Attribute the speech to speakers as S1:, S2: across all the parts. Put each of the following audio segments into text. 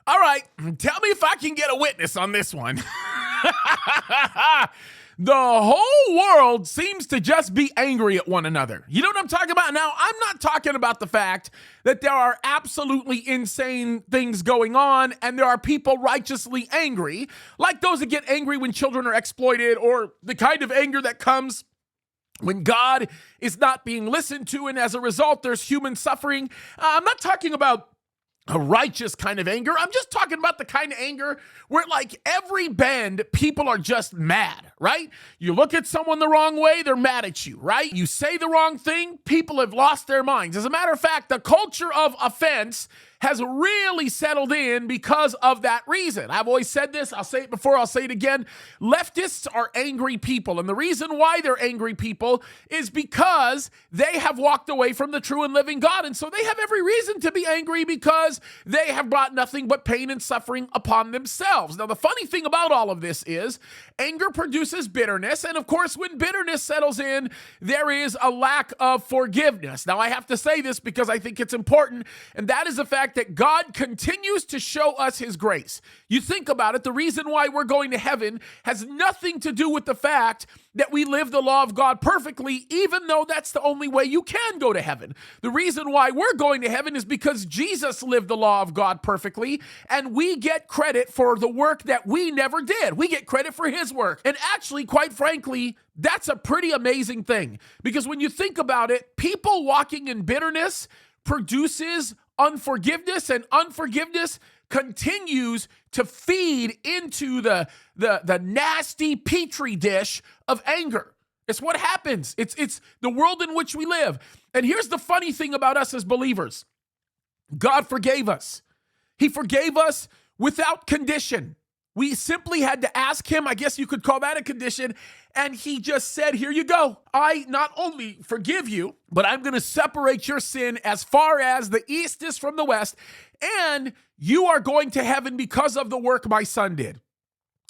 S1: All right, tell me if I can get a witness on this one. The whole world seems to just be angry at one another. You know what I'm talking about? Now, I'm not talking about the fact that there are absolutely insane things going on and there are people righteously angry, like those that get angry when children are exploited, or the kind of anger that comes when God is not being listened to, and as a result, there's human suffering. I'm not talking about a righteous kind of anger. I'm just talking about the kind of anger where, like, every bend, people are just mad, right? You look at someone the wrong way, they're mad at you, right? You say the wrong thing, people have lost their minds. As a matter of fact, the culture of offense has really settled in because of that reason. I've always said this, I'll say it before, I'll say it again. Leftists are angry people, and the reason why they're angry people is because they have walked away from the true and living God, and so they have every reason to be angry because they have brought nothing but pain and suffering upon themselves. Now, the funny thing about all of this is anger produces bitterness, and of course, when bitterness settles in, there is a lack of forgiveness. Now, I have to say this because I think it's important, and that is the fact that God continues to show us his grace. You think about it, the reason why we're going to heaven has nothing to do with the fact that we live the law of God perfectly, even though that's the only way you can go to heaven. The reason why we're going to heaven is because Jesus lived the law of God perfectly, and we get credit for the work that we never did. We get credit for his work. And actually, quite frankly, that's a pretty amazing thing, because when you think about it, people walking in bitterness produces unforgiveness, and unforgiveness continues to feed into the nasty petri dish of anger. It's what happens. It's the world in which we live. And here's the funny thing about us as believers. God forgave us. He forgave us without condition. We simply had to ask him, I guess you could call that a condition, and he just said, here you go. I not only forgive you, but I'm going to separate your sin as far as the east is from the west, and you are going to heaven because of the work my son did.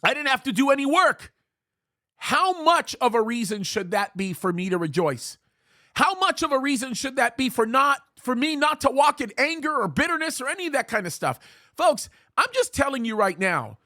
S1: I didn't have to do any work. How much of a reason should that be for me to rejoice? How much of a reason should that be for me not to walk in anger or bitterness or any of that kind of stuff? Folks, I'm just telling you right now,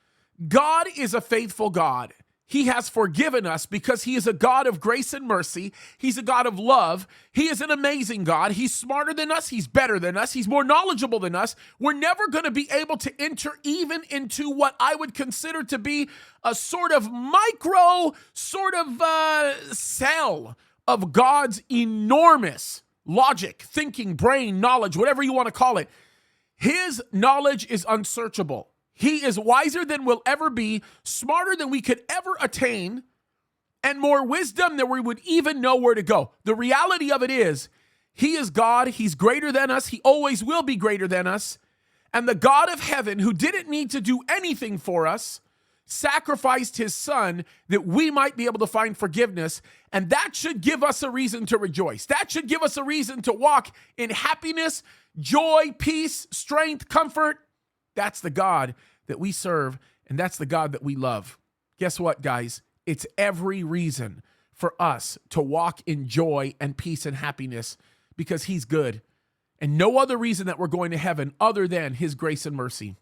S1: God is a faithful God. He has forgiven us because he is a God of grace and mercy. He's a God of love. He is an amazing God. He's smarter than us. He's better than us. He's more knowledgeable than us. We're never going to be able to enter even into what I would consider to be a sort of micro cell of God's enormous logic, thinking, brain, knowledge, whatever you want to call it. His knowledge is unsearchable. He is wiser than we'll ever be, smarter than we could ever attain, and more wisdom than we would even know where to go. The reality of it is, he is God. He's greater than us. He always will be greater than us. And the God of heaven, who didn't need to do anything for us, sacrificed his son that we might be able to find forgiveness. And that should give us a reason to rejoice. That should give us a reason to walk in happiness, joy, peace, strength, comfort. That's the God that we serve, and that's the God that we love. Guess what, guys? It's every reason for us to walk in joy and peace and happiness because he's good. And no other reason that we're going to heaven other than his grace and mercy.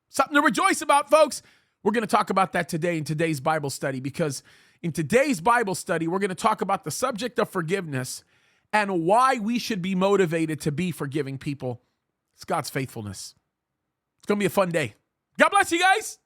S1: Something to rejoice about, folks. We're going to talk about that today in today's Bible study, because in today's Bible study, we're going to talk about the subject of forgiveness and why we should be motivated to be forgiving people. It's God's faithfulness. It's going to be a fun day. God bless you guys.